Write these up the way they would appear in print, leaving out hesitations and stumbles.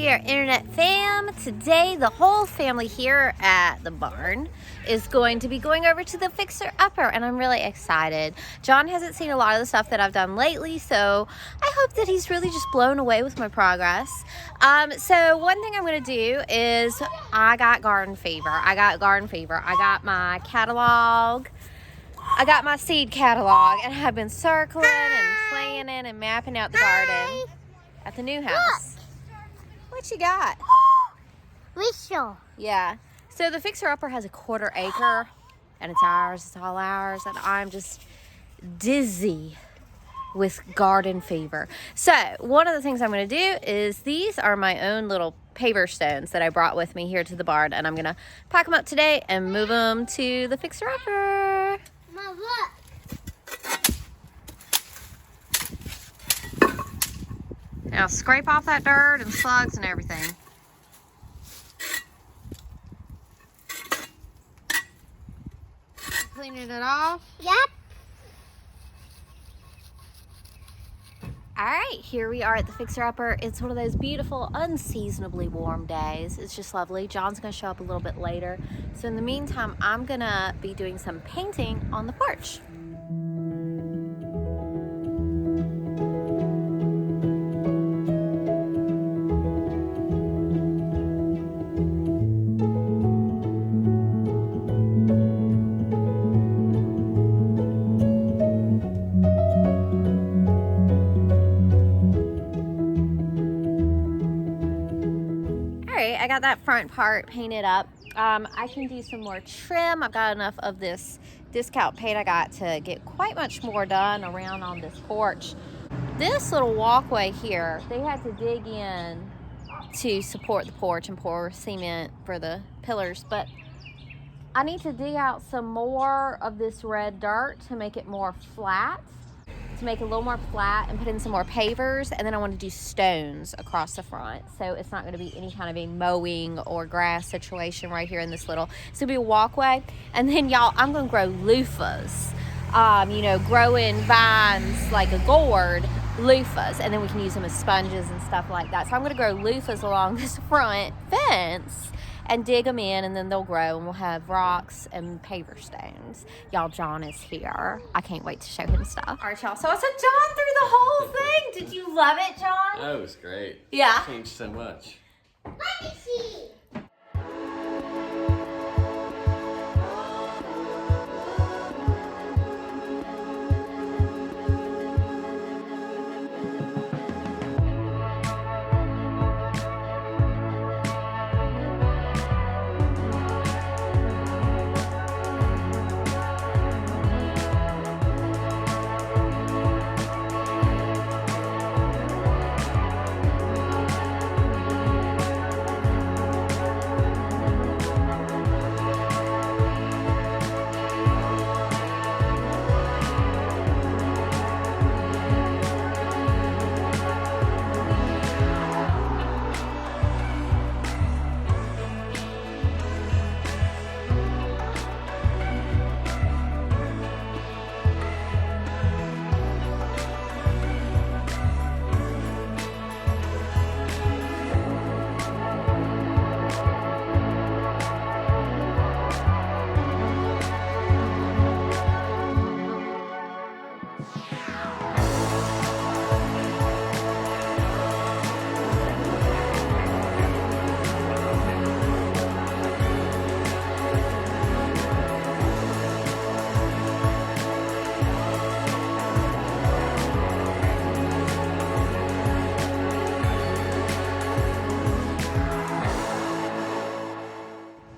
there, internet fam. Today, the whole family here at the barn is going to be going over to the Fixer Upper, and I'm really excited. John hasn't seen a lot of the stuff that I've done lately, so I hope that he's really just blown away with my progress. So one thing I'm going to do is I got garden fever. I got my catalog. I got my seed catalog, and I've been circling and planning and mapping out the garden at the new house. What you got? Whistle. Yeah. So the Fixer Upper has a 1/4 acre, and it's ours. It's all ours, and I'm just dizzy with garden fever. So one of the things I'm going to do is these are my own little paver stones that I brought with me here to the barn, and I'm going to pack them up today and move them to the Fixer Upper. Mom, look. Now scrape off that dirt and slugs and everything. Cleaning it off. Yep. All right, here we are at the Fixer Upper. It's one of those beautiful, unseasonably warm days. It's just lovely. John's gonna show up a little bit later. So in the meantime, I'm gonna be doing some painting on the porch. I got that front part painted up. I can do some more trim. I've got enough of this discount paint I got to get quite much more done around on this porch. This little walkway here, they had to dig in to support the porch and pour cement for the pillars, but I need to dig out some more of this red dirt to make it more flat, to make it a little more flat, and put in some more pavers, and then I want to do stones across the front, so it's not going to be any kind of a mowing or grass situation right here in this little, it's going to be a walkway. And then y'all, I'm going to grow loofahs, growing vines like a gourd, loofahs, and then we can use them as sponges and stuff like that. So I'm going to grow loofahs along this front fence and dig them in, and then they'll grow, and we'll have rocks and paver stones. Y'all, John is here. I can't wait to show him stuff. All right, y'all. So I took John through the whole thing. Did you love it, John? That was great. Yeah. It changed so much. Let me see.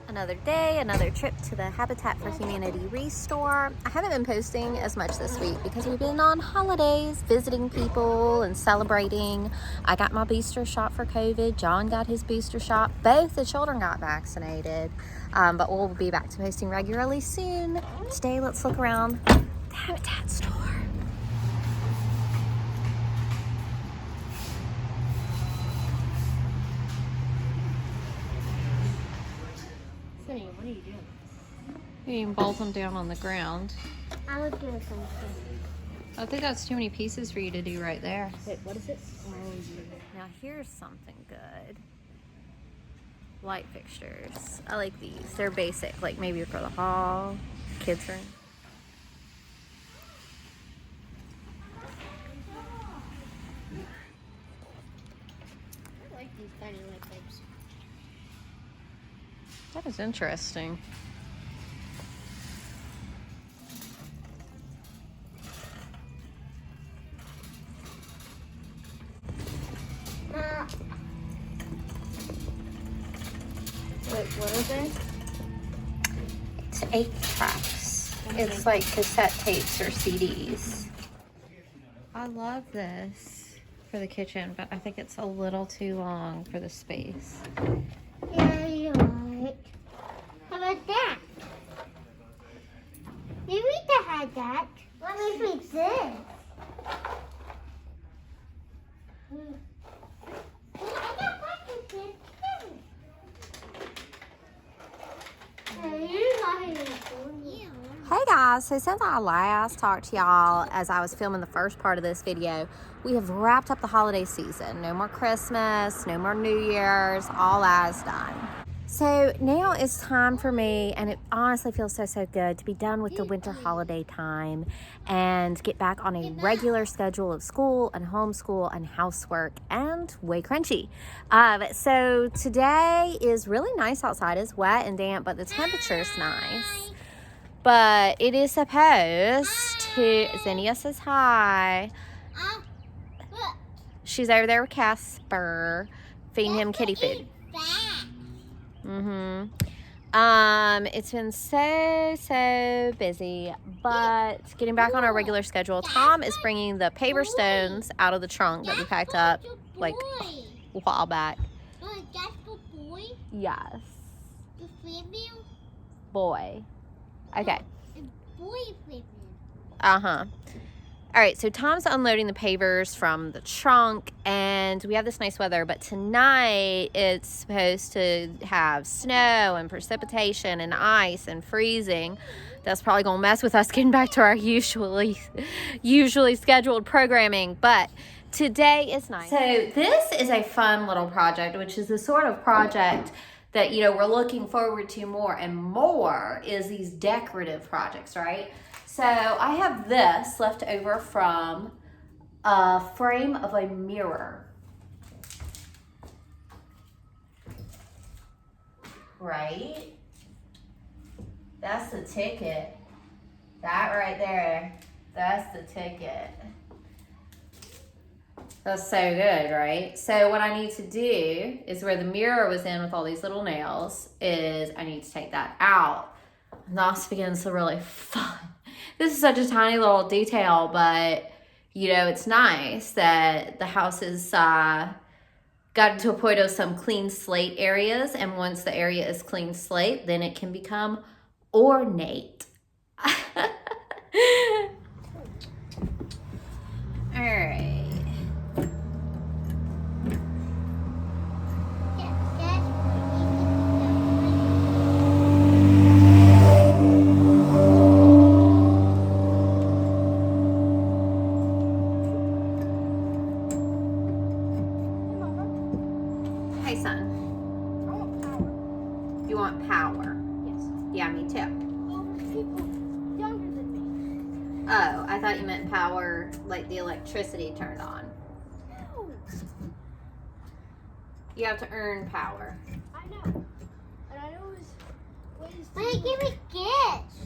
Another day, another trip to the Habitat for Humanity Restore. I haven't been posting as much this week because we've been on holidays, visiting people and celebrating. I got my booster shot for COVID. John got his booster shot. Both the children got vaccinated. But we'll be back to posting regularly soon. Today, let's look around the Habitat store. What are you doing? You can bolt them down on the ground. I was doing something. I think that's too many pieces for you to do right there. Wait, what is it? Oh, Now here's something good. light fixtures. I like these. They're basic, like maybe for the hall, kids' room. I like these tiny light bulbs. That is interesting. Wait, what are they? It's 8 tracks. It's like cassette tapes or CDs. I love this for the kitchen, but I think it's a little too long for the space. Yeah, you're right. How about that? Maybe they had that. Let me fix this. Hey guys, so since I last talked to y'all as I was filming the first part of this video, we have wrapped up the holiday season. No more Christmas, no more New Year's, all that's done. So now it's time for me, and it honestly feels so good to be done with the winter holiday time and get back on a regular schedule of school and homeschool and housework and WayCrunchy. So today is really nice outside. It's wet and damp, but the temperature is nice. But it is supposed to, Zinnia says hi. She's over there with Casper, feeding him kitty food. It's been so busy, but getting back on our regular schedule. Tom is bringing the paver stones out of the trunk that we packed up like a while back. That's for boy? Yes. The female? Boy. Okay. Boy female. Uh-huh. All right, so Tom's unloading the pavers from the trunk, and we have this nice weather, but tonight it's supposed to have snow and precipitation and ice and freezing. That's probably gonna mess with us getting back to our usually scheduled programming, but today is nice. So this is a fun little project, which is the sort of project that, you know, we're looking forward to more and more is these decorative projects, right? So I have this left over from a frame of a mirror. Right? That's the ticket. That right there, that's the ticket. That's so good, right? So what I need to do is where the mirror was in with all these little nails is I need to take that out. And thus begins the really fun. This is such a tiny little detail, but you know, it's nice that the house is gotten to a point of some clean slate areas. And once the area is clean slate, then it can become ornate. All right. Hey, son. I want power. You want power? Yes. Yeah, me too. Over people younger than me. Oh, I thought you meant power like the electricity turned on. No. You have to earn power. I know. And I know ways to... Wait, give me gifts.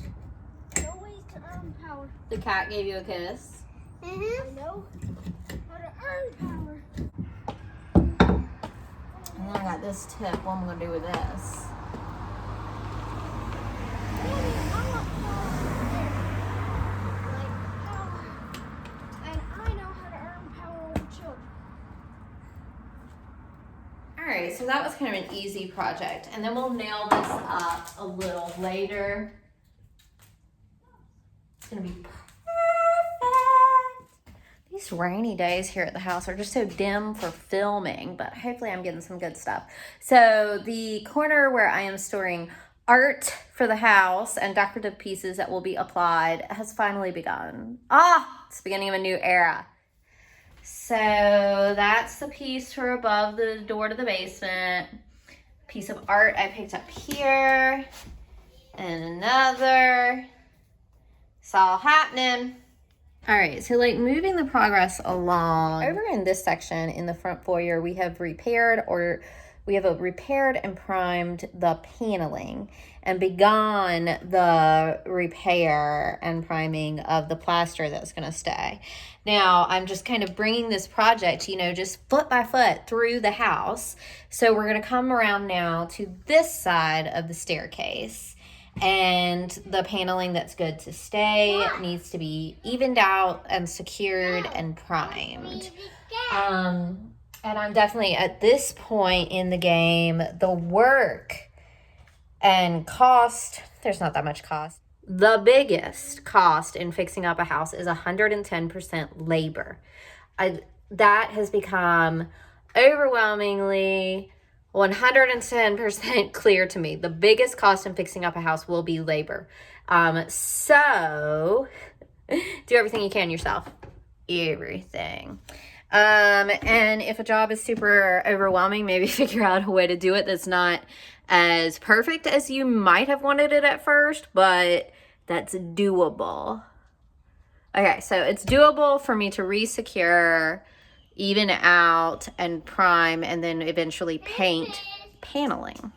I know ways to earn power. The cat gave you a kiss. I know how to earn power. And then I got this tip. What am I going to do with this? Mommy, I want power. Like power. And I know how to earn power over children. All right, so that was kind of an easy project. And then we'll nail this up a little later. It's going to be perfect. These rainy days here at the house are just so dim for filming, but hopefully I'm getting some good stuff. So the corner where I am storing art for the house and decorative pieces that will be applied has finally begun. It's the beginning of a new era. So that's the piece for above the door to the basement. piece of art I picked up here. And another. It's all happening. All right, so like moving the progress along. Over in this section in the front foyer, we have repaired and primed the paneling and begun the repair and priming of the plaster that's going to stay. Now, I'm just kind of bringing this project, you know, just foot by foot through the house. So we're going to come around now to this side of the staircase. And the paneling that's good to stay needs to be evened out and secured and primed. And I'm definitely at this point in the game, the work and cost, there's not that much cost. The biggest cost in fixing up a house is 110% labor. That has become overwhelmingly 110% clear to me. The biggest cost in fixing up a house will be labor. So do everything you can yourself. Everything. And if a job is super overwhelming, maybe figure out a way to do it that's not as perfect as you might have wanted it at first, but that's doable. Okay, so it's doable for me to re-secure, even out, and prime, and then eventually paint paneling.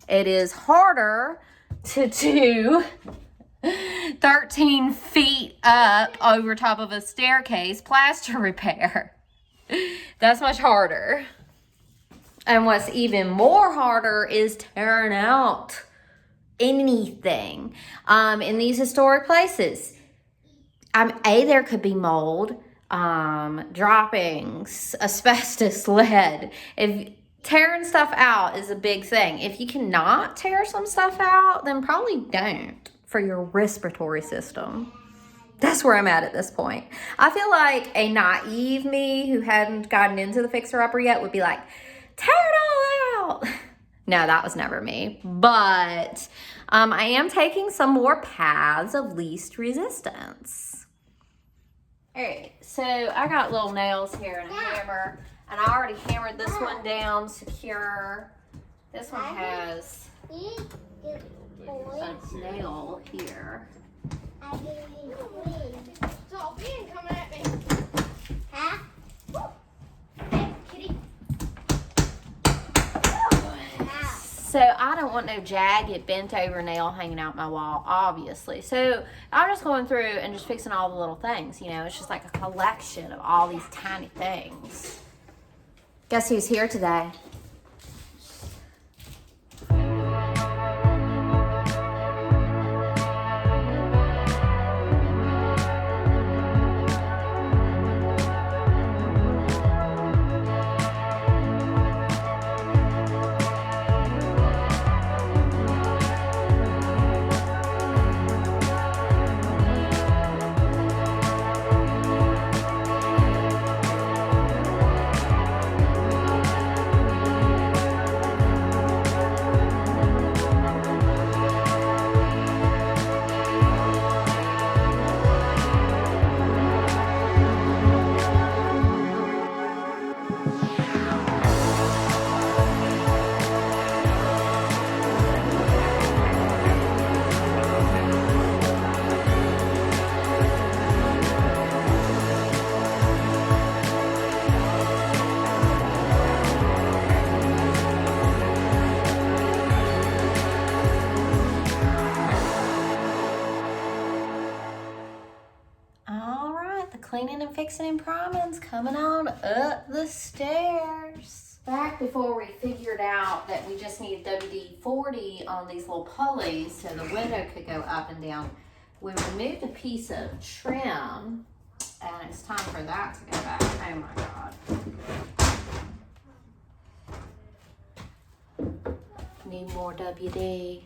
It is harder to do 13 feet up over top of a staircase plaster repair. That's much harder. And what's even more harder is tearing out anything in these historic places. There could be mold, droppings, asbestos, lead. If tearing stuff out is a big thing. If you cannot tear some stuff out, then probably don't for your respiratory system. That's where I'm at this point. I feel like a naive me who hadn't gotten into the fixer-upper yet would be like, tear it all out. No, that was never me. But I am taking some more paths of least resistance. All right, so I got little nails here and a hammer, and I already hammered this one down secure. This one has a nail here. Coming at me. Huh? Hey, kitty. So I don't want no jagged, bent over nail hanging out my wall, obviously. So I'm just going through and just fixing all the little things, you know. It's just like a collection of all these tiny things. Guess who's here today? Cleaning and fixing and priming's coming on up the stairs. Back before we figured out that we just needed WD-40 on these little pulleys so the window could go up and down, we removed a piece of trim, and it's time for that to go back. Oh my God. Need more WD.